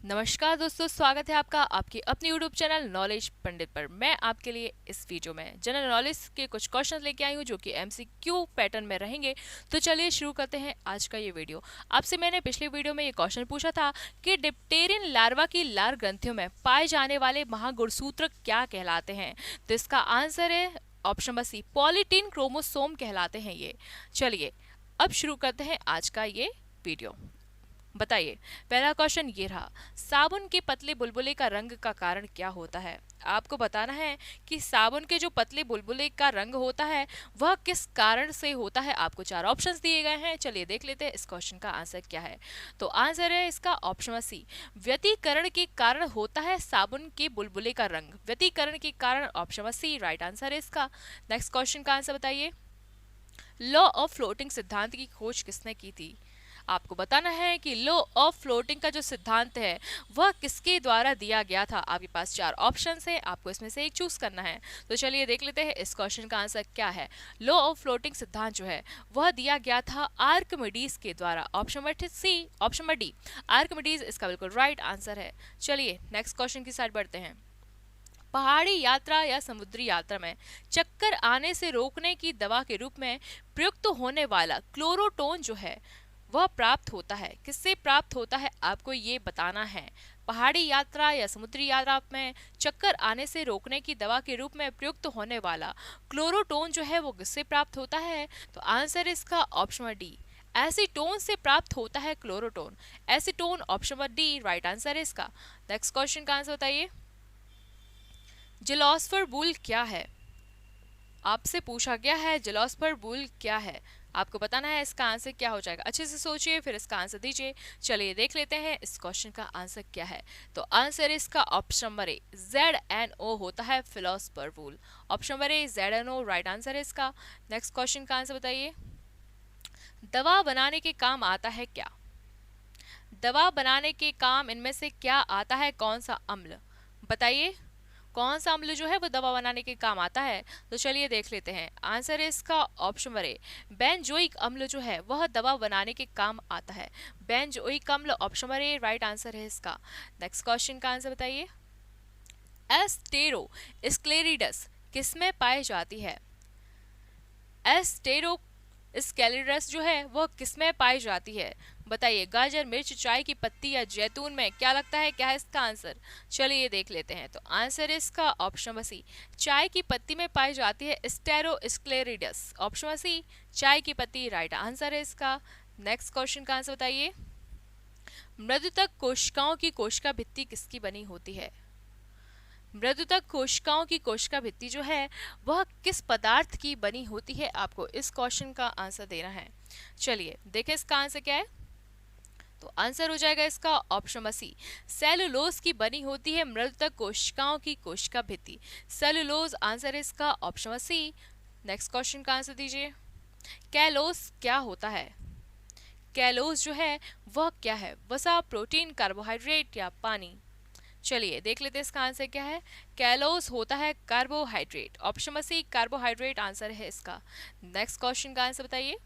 नमस्कार दोस्तों, स्वागत है आपका आपकी अपनी यूट्यूब चैनल नॉलेज पंडित पर। मैं आपके लिए इस वीडियो में जनरल नॉलेज के कुछ क्वेश्चन लेके आई हूँ जो कि एमसीक्यू पैटर्न में रहेंगे। तो चलिए शुरू करते हैं आज का ये वीडियो। आपसे मैंने पिछले वीडियो में ये क्वेश्चन पूछा था कि डिप्टेरियन लार्वा की लार ग्रंथियों में पाए जाने वाले महागुणसूत्र क्या कहलाते हैं। तो इसका आंसर है option number C, polytene chromosome कहलाते हैं ये। चलिए अब शुरू करते हैं आज का ये वीडियो। बताइए, पहला क्वेश्चन ये रहा, साबुन के पतले बुलबुले का रंग का कारण क्या होता है। आपको बताना है कि साबुन के जो पतले बुलबुले का रंग होता है वह किस कारण से होता है। आपको चार ऑप्शंस दिए गए हैं, चलिए देख लेते हैं इस क्वेश्चन का आंसर क्या है। तो आंसर है इसका ऑप्शन सी, व्यतिकरण के कारण होता है साबुन के बुलबुले का रंग। व्यतिकरण के कारण, ऑप्शन सी राइट आंसर है इसका। नेक्स्ट क्वेश्चन का आंसर बताइए, लॉ ऑफ फ्लोटिंग सिद्धांत की खोज किसने की थी। आपको बताना है कि लॉ ऑफ फ्लोटिंग का जो सिद्धांत है वह किसके द्वारा दिया गया था। आपके पास चार ऑप्शंस हैं, आपको इसमें से एक चूज करना है। तो चलिए देख लेते हैं इस क्वेश्चन का आंसर क्या है। लॉ ऑफ फ्लोटिंग सिद्धांत जो है वह दिया गया था आर्किमिडीज के द्वारा। Option number C, option number D Archimedes इसका बिल्कुल राइट आंसर है। चलिए नेक्स्ट क्वेश्चन की साइड बढ़ते हैं। पहाड़ी यात्रा या समुद्री यात्रा में चक्कर आने से रोकने की दवा के रूप में प्रयुक्त होने वाला क्लोरोटोन जो है वह प्राप्त होता है, किससे प्राप्त होता है आपको ये बताना है। पहाड़ी यात्रा या समुद्री यात्रा में चक्कर आने से रोकने की दवा के रूप में प्रयुक्त होने वाला क्लोरोटोन जो है वो किससे प्राप्त होता है। तो आंसर इसका ऑप्शन डी, एसीटोन से प्राप्त होता है chloretone. Acetone, option D right answer है इसका। नेक्स्ट क्वेश्चन का आंसर बताइए, जिलॉस्पर बुल क्या है। आपसे पूछा गया है जिलॉस्पर बुल क्या है, आपको बताना है इसका आंसर क्या हो जाएगा। अच्छे से सोचिए फिर इसका आंसर दीजिए। चलिए देख लेते हैं इस क्वेश्चन का आंसर क्या है। तो आंसर इसका ऑप्शन नंबर ए, ZNO होता है philosopher wool. Option number A ZNO right answer है इसका। नेक्स्ट क्वेश्चन का आंसर बताइए, दवा बनाने के काम आता है क्या। दवा बनाने के काम इनमें से क्या आता है, कौन सा अम्ल। बताइए कौन सा अम्ल जो है वो दवा बनाने के काम आता है। तो चलिए देख लेते हैं, आंसर है इसका ऑप्शन नंबर ए, बेंजोइक अम्ल जो है वह दवा बनाने के काम आता है। बेंजोइक अम्ल, ऑप्शन नंबर ए राइट आंसर है इसका। नेक्स्ट क्वेश्चन का आंसर बताइए, एस्टेरो स्क्लेरिडस किसमें पाई जाती है। एस्टेरो स्क्लेरिडस जो है वह किसमें पाई जाती है। बताइए, गाजर, मिर्च, चाय की पत्ती या जैतून में, क्या लगता है क्या है इसका आंसर। चलिए देख लेते हैं। तो आंसर इसका ऑप्शन नंबर सी, चाय की पत्ती में पाई जाती है स्टेरोस्क्लेरिडस। ऑप्शन नंबर सी चाय की पत्ती राइट आंसर है इसका। नेक्स्ट क्वेश्चन का आंसर बताइए, मृदुतक कोशिकाओं की कोशिका भित्ति किसकी बनी होती है। मृदुतक कोशिकाओं की कोशिका भित्ति जो है वह किस पदार्थ की बनी होती है, आपको इस क्वेश्चन का आंसर देना है। चलिए देखें इसका आंसर क्या है। तो आंसर हो जाएगा इसका ऑप्शन नंबर सी, सेलुलोज की बनी होती है मृदुतक कोशिकाओं की कोशिका भित्ति। सेलुलोज आंसर है इसका option number C. Next question का आंसर दीजिए, कैलोस क्या होता है। कैलोस जो है वह क्या है, वसा, प्रोटीन, कार्बोहाइड्रेट या पानी। चलिए देख लेते हैं इसका आंसर क्या है। कैलोस होता है carbohydrate. Option number C carbohydrate answer है इसका। नेक्स्ट क्वेश्चन का आंसर बताइए,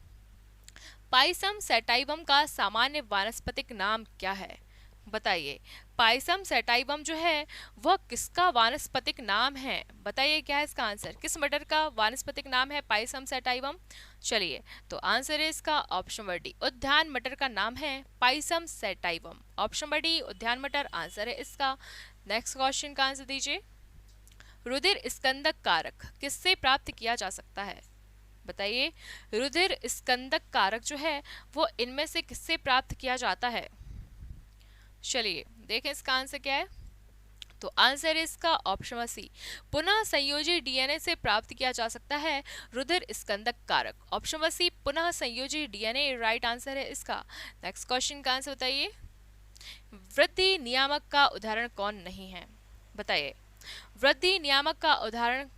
पाइसम सैटाइवम का सामान्य वानस्पतिक नाम क्या है। बताइए, पाइसम सैटाइवम जो है वह किसका वानस्पतिक नाम है। बताइए क्या है इसका आंसर, किस मटर का वानस्पतिक नाम है पाइसम सैटाइवम। चलिए तो आंसर है इसका ऑप्शन नंबर डी, उद्यान मटर का नाम है पाइसम सैटाइवम। ऑप्शन नंबर डी उद्यान मटर आंसर है इसका। नेक्स्ट क्वेश्चन का आंसर दीजिए, रुधिर स्कंदक कारक किससे प्राप्त किया जा सकता है। बताइए, रुधिर स्कंदक कारक जो है वो इनमें से किससे प्राप्त किया जाता है। चलिए देखें इसका आंसर क्या है। तो आंसर इसका ऑप्शन नंबर सी, पुनः संयोजी डीएनए से प्राप्त किया जा सकता है रुधिर स्कंदक कारक। ऑप्शन नंबर सी पुनः संयोजी डीएनए राइट आंसर है इसका। नेक्स्ट क्वेश्चन का आंसर बताइए, वृद्धि नियामक का उदाहरण कौन नहीं है। बताइए, वृद्धि नियामक का उदाहरण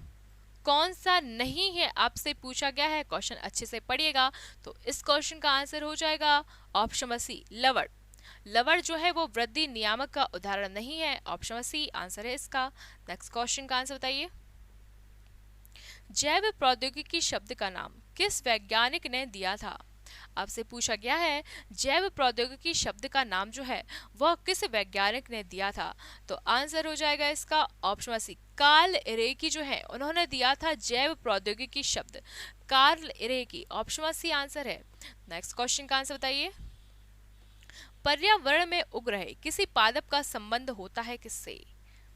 कौन सा नहीं है, आपसे पूछा गया है। क्वेश्चन अच्छे से पढ़िएगा। तो इस क्वेश्चन का आंसर हो जाएगा ऑप्शन नंबर सी, लवण। लवण जो है वो वृद्धि नियामक का उदाहरण नहीं है। ऑप्शन नंबर सी आंसर है इसका। नेक्स्ट क्वेश्चन का आंसर बताइए, जैव प्रौद्योगिकी शब्द का नाम किस वैज्ञानिक ने दिया था। आपसे पूछा गया है जैव प्रौद्योगिकी शब्द का नाम जो है वह किस वैज्ञानिक ने दिया था, तो आंसर हो जाएगा इसका ऑप्शन सी कार्ल इरेकी जो है उन्होंने दिया था जैव प्रौद्योगिकी शब्द, कार्ल इरेकी, ऑप्शन सी आंसर है। नेक्स्ट क्वेश्चन का आंसर बताइए। पर्यावरण में उग रहे किसी पादप का संबंध होता है किससे,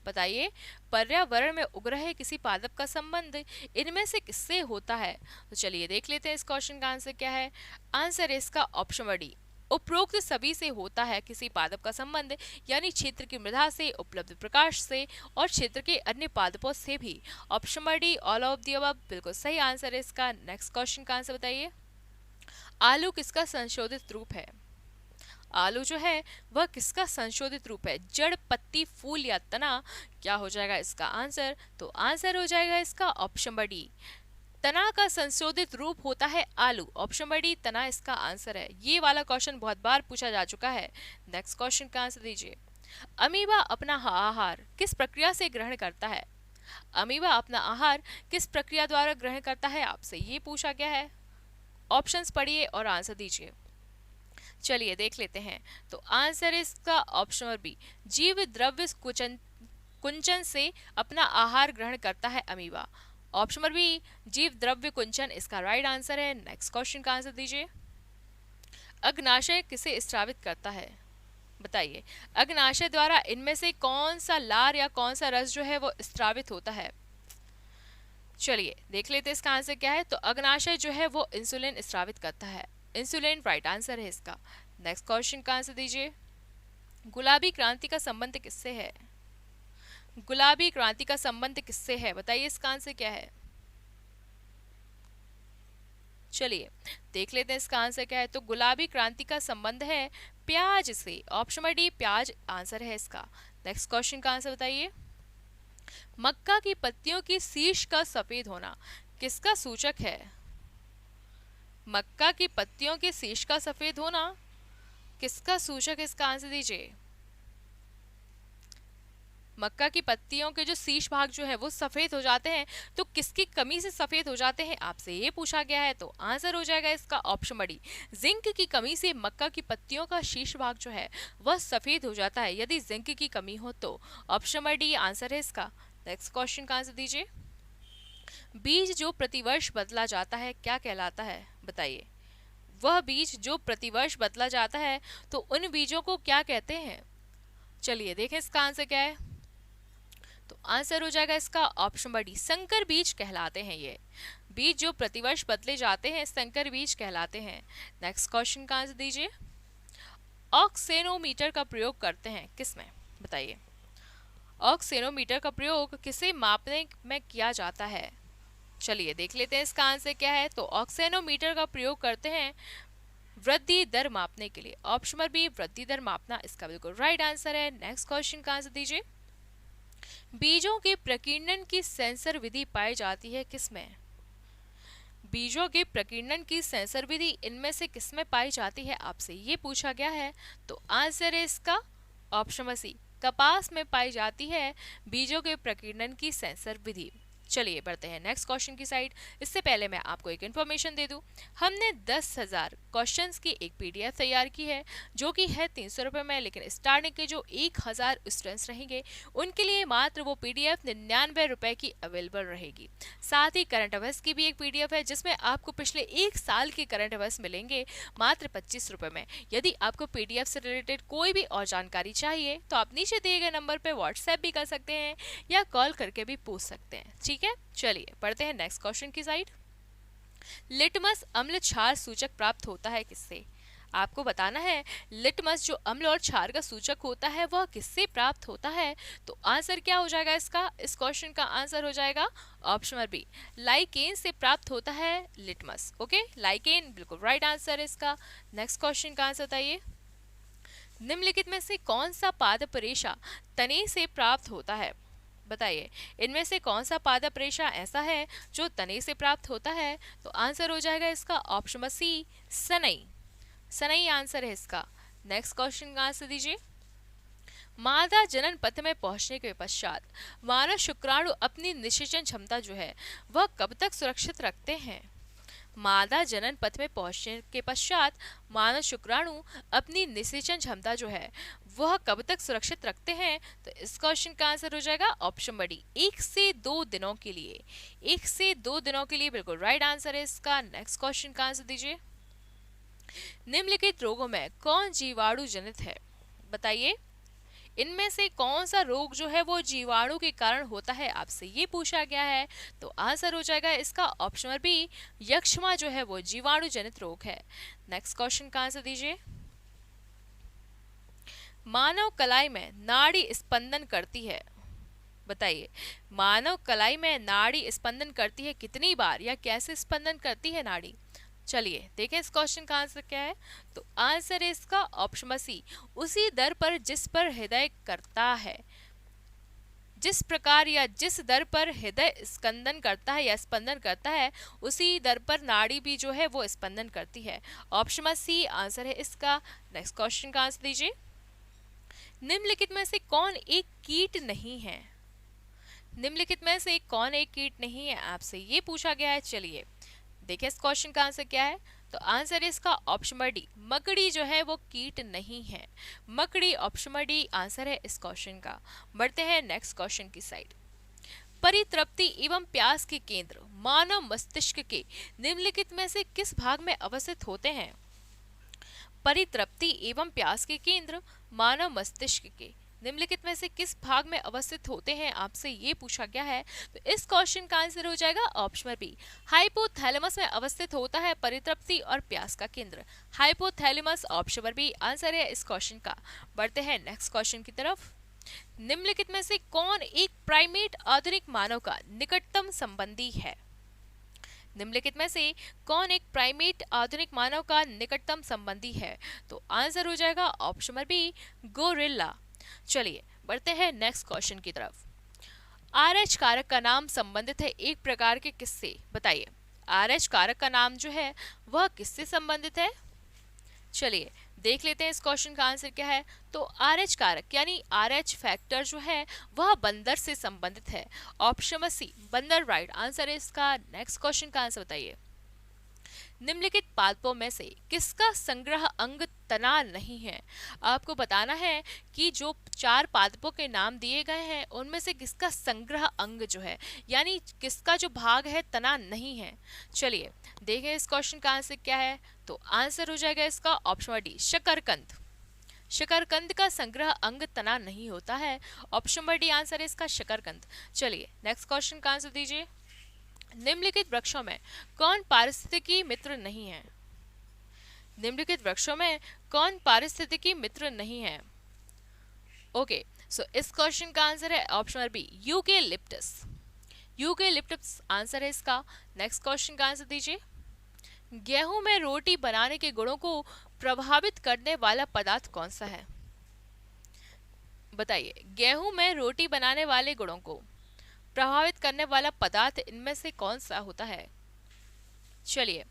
बताइए। पर्यावरण में उग रहे किसी पादप का संबंध इनमें से किससे होता है, तो चलिए देख लेते हैं इस क्वेश्चन का आंसर क्या है। आंसर है इसका ऑप्शन डी, उपरोक्त सभी से होता है किसी पादप का संबंध, यानी क्षेत्र की मृदा से, उपलब्ध प्रकाश से और क्षेत्र के अन्य पादपों से भी। Option D all of the above बिल्कुल सही आंसर है इसका। नेक्स्ट क्वेश्चन का आंसर बताइए। आलू किसका संशोधित रूप है, आलू जो है वह किसका संशोधित रूप है, जड़, पत्ती, फूल या तना, क्या हो जाएगा इसका आंसर, तो आंसर हो जाएगा इसका ऑप्शन डी, तना का संशोधित रूप होता है आलू, ऑप्शन डी तना इसका आंसर है। ये वाला क्वेश्चन बहुत बार पूछा जा चुका है। नेक्स्ट क्वेश्चन का आंसर दीजिए। अमीबा अपना आहार किस प्रक्रिया से ग्रहण करता है, अमीबा अपना आहार किस प्रक्रिया द्वारा ग्रहण करता है, आपसे ये पूछा गया है। ऑप्शंस पढ़िए और आंसर दीजिए। चलिए देख लेते हैं, तो आंसर इसका ऑप्शन बी, जीव द्रव्य कुंचन से अपना आहार ग्रहण करता है अमीबा, ऑप्शन बी जीव द्रव्य कुंचन इसका राइट आंसर है। नेक्स्ट क्वेश्चन का आंसर दीजिए। अग्नाशय किसे स्रावित करता है, बताइए। अग्नाशय द्वारा इनमें से कौन सा लार या कौन सा रस जो है वो स्रावित होता है, चलिए देख लेते हैं इसका आंसर क्या है। तो अग्नाशय जो है वो इंसुलिन स्रावित करता है, इंसुलिन राइट आंसर है इसका। नेक्स्ट क्वेश्चन का आंसर दीजिए। गुलाबी क्रांति का संबंध किससे है, गुलाबी क्रांति का संबंध किससे है, बताइए इसका आंसर क्या है। चलिए देख लेते हैं इसका आंसर क्या है। तो गुलाबी क्रांति का संबंध है प्याज से, ऑप्शन डी प्याज आंसर है इसका। नेक्स्ट क्वेश्चन का आंसर बताइए। मक्का की पत्तियों की शीर्ष का सफेद होना किसका सूचक है, मक्का की पत्तियों के शीर्ष का सफेद होना किसका सूचक है, इसका आंसर दीजिए। मक्का की पत्तियों के जो शीर्ष भाग जो है वो सफेद हो जाते हैं, तो किसकी कमी से सफेद हो जाते हैं, आपसे ये पूछा गया है। तो आंसर हो जाएगा इसका ऑप्शन डी, जिंक की कमी से मक्का की पत्तियों का शीर्ष भाग जो है वह सफेद हो जाता है, यदि जिंक की कमी हो तो। ऑप्शन डी आंसर है इसका। नेक्स्ट क्वेश्चन का आंसर दीजिए। बीज जो प्रतिवर्ष बदला जाता है क्या कहलाता है, बताइए। वह बीज जो प्रतिवर्ष बदला जाता है तो उन बीजों को क्या कहते हैं, चलिए देखें इसका आंसर क्या है। तो आंसर हो जाएगा इसका ऑप्शन डी, संकर बीज कहलाते हैं। ये बीज जो प्रतिवर्ष बदले जाते हैं संकर बीज कहलाते हैं। नेक्स्ट क्वेश्चन का आंसर दीजिए। ऑक्सेनोमीटर का प्रयोग करते हैं किसमें, बताइए। ऑक्सेनोमीटर का प्रयोग किसे मापने में किया जाता है, चलिए देख लेते हैं इसका आंसर क्या है। तो ऑक्सेनोमीटर का प्रयोग करते हैं वृद्धि दर मापने के लिए, ऑप्शन बी वृद्धि दर मापना इसका बिल्कुल राइट आंसर है। नेक्स्ट क्वेश्चन का आंसर दीजिए। बीजों के प्रकीर्णन की सेंसर विधि पाई जाती है किसमें, बीजों के प्रकीर्णन की सेंसर विधि इनमें से किसमें पाई जाती है, आपसे ये पूछा गया है। तो आंसर है इसका ऑप्शन सी, कपास में पाई जाती है बीजों के प्रकीर्णन की सेंसर विधि। चलिए बढ़ते हैं नेक्स्ट क्वेश्चन की साइड। इससे पहले मैं आपको एक इन्फॉर्मेशन दे दूं, हमने 10,000 क्वेश्चंस की एक पीडीएफ तैयार की है जो कि है 300 रुपये में, लेकिन स्टार्टिंग के जो 1000 स्टूडेंट्स रहेंगे उनके लिए मात्र वो पीडीएफ 99 रुपये की अवेलेबल रहेगी। साथ ही करंट अफेयर्स की भी एक पीडीएफ है जिसमें आपको पिछले 1 साल के करंट अफेयर्स मिलेंगे मात्र 25 रुपये में। यदि आपको पीडीएफ से रिलेटेड कोई भी और जानकारी चाहिए तो आप नीचे दिए गए नंबर पर व्हाट्सएप भी कर सकते हैं या कॉल करके भी पूछ सकते हैं, ठीक है। चलिए पढ़ते हैं नेक्स्ट क्वेश्चन की साइड। लिटमस अम्ल क्षार सूचक प्राप्त होता है किससे, आपको बताना है लिटमस जो अम्ल और क्षार का सूचक होता है वह किससे प्राप्त होता है। तो आंसर क्या हो जाएगा इसका, इस क्वेश्चन का आंसर हो जाएगा ऑप्शन बी, लाइकेन से प्राप्त होता है लिटमस। ओके, लाइकेन बिल्कुल राइट आंसर है इसका। नेक्स्ट क्वेश्चन का आंसर बताइए। निम्नलिखित में से कौन सा पादप रेशा तने से प्राप्त होता है, बताइए। इनमें से कौन सा पादप रेशा ऐसा है जो तने से प्राप्त होता है। तो आंसर हो जाएगा इसका ऑप्शन सी, सनई, सनई आंसर है इसका। नेक्स्ट क्वेश्चन का आंसर दीजिए। मादा जनन पथ में पहुंचने के पश्चात मानव शुक्राणु अपनी निषेचन क्षमता जो है वह कब तक सुरक्षित रखते हैं, मादा जनन पथ में पहुंचने के पश्चात मानव शुक्राणु अपनी निषेचन क्षमता जो है वह कब तक सुरक्षित रखते हैं? तो इस क्वेश्चन का आंसर हो जाएगा ऑप्शन बी, 1 से 2 दिनों के लिए। 1 से 2 दिनों के लिए बिल्कुल राइट आंसर है इसका। नेक्स्ट क्वेश्चन का आंसर दीजिए। निम्नलिखित रोगों में कौन जीवाणु जनित है? बताइए, इनमें से कौन सा रोग जो है वो जीवाणु के कारण होता है, आपसे ये पूछा गया है। तो आंसर हो जाएगा इसका ऑप्शन बी, यक्ष्मा जो है वो जीवाणु जनित रोग है। नेक्स्ट क्वेश्चन का आंसर दीजिए। मानव कलाई में नाड़ी स्पंदन करती है। बताइए, मानव कलाई में नाड़ी स्पंदन करती है कितनी बार या कैसे स्पंदन करती है नाड़ी? चलिए देखें इस क्वेश्चन का आंसर क्या है। तो आंसर है इसका ऑप्शन सी, उसी दर पर जिस पर हृदय करता है। जिस प्रकार या जिस दर पर हृदय स्पंदन करता है या स्पंदन करता है, उसी दर पर नाड़ी भी जो है वो स्पंदन करती है। ऑप्शन सी आंसर है इसका। नेक्स्ट क्वेश्चन का आंसर दीजिए। निम्नलिखित में से कौन एक कीट नहीं है? निम्नलिखित में से कौन एक कीट नहीं है, आपसे ये पूछा गया है। चलिए देखिए इस क्वेश्चन का आंसर क्या है। तो आंसर इसका ऑप्शन डी, मकड़ी जो है वो कीट नहीं है। मकड़ी ऑप्शन डी आंसर है इस क्वेश्चन का। बढ़ते हैं नेक्स्ट क्वेश्चन की साइड। परितृप्ति एवं प्यास के केंद्र मानव मस्तिष्क के निम्नलिखित में से किस भाग में अवस्थित होते हैं? परितृप्ति एवं प्यास के केंद्र मानव मस्तिष्क के निम्नलिखित में से किस भाग में अवस्थित होते हैं, आपसे ये पूछा गया है। तो इस क्वेश्चन का आंसर हो जाएगा ऑप्शन बी, हाइपोथैलेमस में अवस्थित होता है परितृप्ति और प्यास का केंद्र। हाइपोथैलेमस ऑप्शन बी आंसर है इस क्वेश्चन का। बढ़ते हैं नेक्स्ट क्वेश्चन की तरफ। निम्नलिखित में से कौन एक प्राइमेट आधुनिक मानव का निकटतम संबंधी है? निम्नलिखित में से कौन एक प्राइमेट आधुनिक मानव का निकटतम संबंधी है? तो आंसर हो जाएगा ऑप्शन बी, गोरिल्ला। चलिए बढ़ते हैं नेक्स्ट क्वेश्चन की तरफ। RH कारक का नाम संबंधित है एक प्रकार के किससे? बताइए, RH कारक का नाम जो है वह किससे संबंधित है? चलिए देख लेते हैं इस क्वेश्चन का आंसर क्या है। तो RH कारक यानी RH फैक्टर जो है वह बंदर से संबंधित है। ऑप्शन सी बंदर राइट आंसर है इसका। नेक्स्ट क्वेश्चन का आंसर बताइए। निम्नलिखित पादपों में से किसका संग्रह अंग तना नहीं है? आपको बताना है कि जो 4 पादपों के नाम दिए गए हैं उनमें से किसका संग्रह अंग जो है यानी किसका जो भाग है तना नहीं है। चलिए देखें इस क्वेश्चन का आंसर क्या है। तो आंसर हो जाएगा इसका ऑप्शन डी, शकरकंद। शकरकंद का संग्रह अंग तना नहीं होता है। ऑप्शन डी आंसर है इसका शकरकंद। चलिए नेक्स्ट क्वेश्चन का आंसर दीजिए। निम्नलिखित वृक्षों में कौन पारिस्थितिकी मित्र नहीं है? निम्नलिखित वृक्षों में कौन पारिस्थितिकी मित्र नहीं है? ओके, सो इस क्वेश्चन का आंसर है option B, eucalyptus. Eucalyptus answer है इसका। नेक्स्ट क्वेश्चन का आंसर दीजिए। गेहूं में रोटी बनाने के गुणों को प्रभावित करने वाला पदार्थ कौन सा है? बताइए, गेहूं में रोटी बनाने वाले गुणों को प्रभावित करने वाला पदार्थ इनमें से कौन सा होता है? चलिए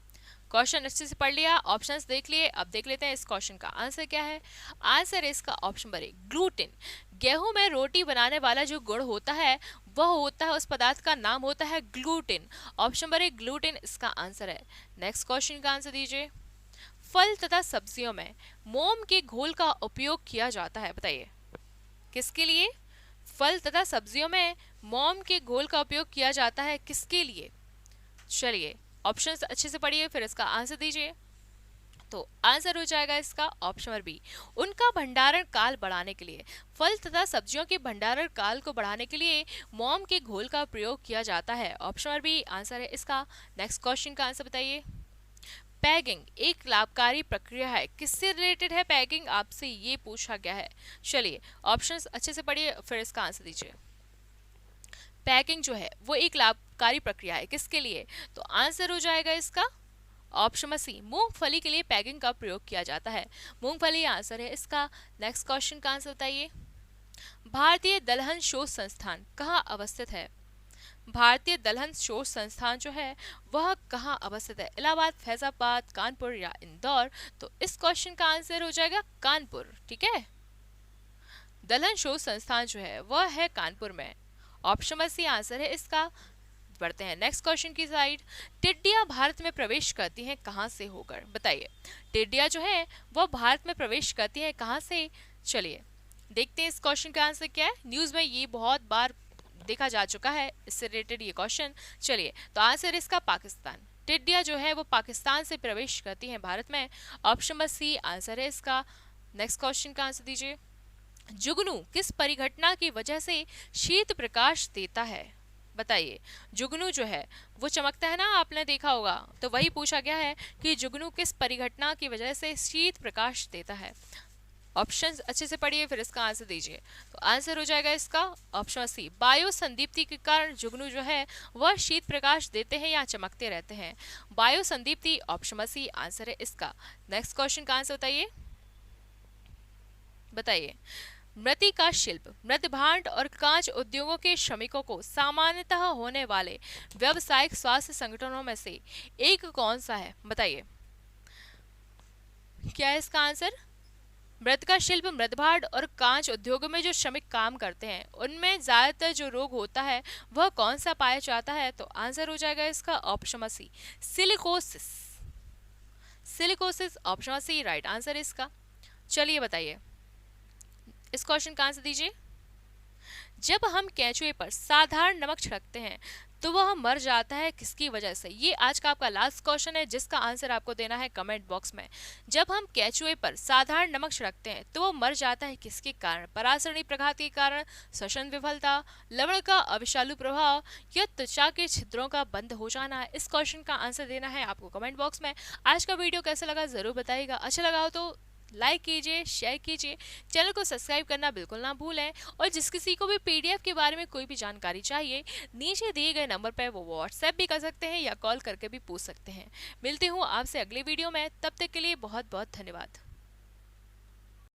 क्वेश्चन अच्छे से पढ़ लिया, ऑप्शंस देख लिए, अब देख लेते हैं इस क्वेश्चन का आंसर क्या है। आंसर है इसका ऑप्शन बी, ग्लूटेन। गेहूं में रोटी बनाने वाला जो गुण होता है वह होता है, उस पदार्थ का नाम होता है ग्लूटेन। ऑप्शन बी ग्लूटेन इसका आंसर है। नेक्स्ट क्वेश्चन का आंसर दीजिए। फल तथा सब्जियों में मोम के घोल का उपयोग किया जाता है। बताइए किसके लिए? फल तथा सब्जियों में मोम के घोल का उपयोग किया जाता है किसके लिए? चलिए ऑप्शंस अच्छे से पढ़िए फिर इसका आंसर दीजिए। तो आंसर हो जाएगा इसका ऑप्शन बी, उनका भंडारण काल बढ़ाने के लिए। फल तथा सब्जियों के भंडारण काल को बढ़ाने के लिए मोम के घोल का प्रयोग किया जाता है। ऑप्शन बी आंसर है इसका। नेक्स्ट क्वेश्चन का आंसर बताइए। पैगिंग एक लाभकारी प्रक्रिया है, किससे रिलेटेड है पैगिंग, आपसे ये पूछा गया है। चलिए ऑप्शंस अच्छे से पढ़िए फिर इसका आंसर दीजिए। पैगिंग जो है वो एक लाभकारी प्रक्रिया है किसके लिए? तो आंसर हो जाएगा इसका ऑप्शन सी, मूंगफली के लिए पैगिंग का प्रयोग किया जाता है। मूंगफली आंसर है इसका। नेक्स्ट क्वेश्चन का आंसर बताइए। भारतीय दलहन शोध संस्थान कहाँ अवस्थित है? भारतीय दलहन शोध संस्थान जो है वह कहाँ अवस्थित है? इलाहाबाद, फैजाबाद, कानपुर या इंदौर? तो इस क्वेश्चन का आंसर हो जाएगा कानपुर। ठीक है, दलहन शोध संस्थान जो है वह है कानपुर में। ऑप्शन सी आंसर है इसका। बढ़ते हैं नेक्स्ट क्वेश्चन की साइड। टिड्डियां भारत में प्रवेश करती हैं कहां से होकर? बताइए, टिड्डियां जो है वो भारत में प्रवेश करती हैं कहां से? चलिए देखते हैं इस क्वेश्चन का आंसर क्या है। न्यूज में ये बहुत बार देखा जा चुका है, इससे रिलेटेड ये क्वेश्चन। चलिए, तो आंसर इसका पाकिस्तान। टिड्डियां जो है वो पाकिस्तान से प्रवेश करती हैं भारत में। ऑप्शन नंबर सी आंसर है इसका। नेक्स्ट क्वेश्चन का आंसर दीजिए। जुगनू किस परिघटना की वजह से शीत प्रकाश देता है? बताइए, जुगनू जो है वो चमकता है ना, आपने देखा होगा, तो वही पूछा गया है कि जुगनू किस परिघटना की वजह से शीत प्रकाश देता है। ऑप्शंस अच्छे से पढ़िए फिर इसका आंसर दीजिए। तो आंसर हो जाएगा इसका ऑप्शन सी, वायु संदीप्ति के कारण जुगनू जो है वह शीत प्रकाश देते हैं या चमकते रहते हैं। वायु संदीप्ति, ऑप्शन सी आंसर है इसका। नेक्स्ट क्वेश्चन का आंसर बताइए। मृत्तिका शिल्प, मृद भांड और कांच उद्योगों के श्रमिकों को सामान्यतः होने वाले व्यावसायिक स्वास्थ्य संगठनों में से एक कौन सा है? बताइए, क्या है इसका आंसर? मृत्तिका शिल्प, मृदभांड और कांच उद्योगों में जो श्रमिक काम करते हैं उनमें ज्यादातर जो रोग होता है वह कौन सा पाया जाता है? तो आंसर हो जाएगा इसका option C, silicosis. Silicosis, option C right answer इसका। चलिए बताइए, इस क्वेश्चन का आंसर दीजिए। जब हम केंचुए पर साधारण नमक छिड़कते हैं तो वह मर जाता है किसकी वजह से? ये आज का आपका लास्ट क्वेश्चन है जिसका आंसर आपको देना है कमेंट बॉक्स में। जब हम केंचुए पर साधारण नमक छिड़कते हैं तो वह मर जाता है किसके कारण? परासरणी प्रघात के कारण, श्वसन विफलता, लवण का अविषालु प्रभाव या त्वचा के छिद्रों का बंद हो जाना? इस क्वेश्चन का आंसर देना है आपको कमेंट बॉक्स में। आज का वीडियो कैसा लगा जरूर बताइएगा। अच्छा लगा हो तो लाइक कीजिए, शेयर कीजिए, चैनल को सब्सक्राइब करना बिल्कुल ना भूलें। और जिस किसी को भी पीडीएफ के बारे में कोई भी जानकारी चाहिए, नीचे दिए गए नंबर पर वो व्हाट्सएप भी कर सकते हैं या कॉल करके भी पूछ सकते हैं। मिलते हूँ आपसे अगले वीडियो में, तब तक के लिए बहुत बहुत धन्यवाद।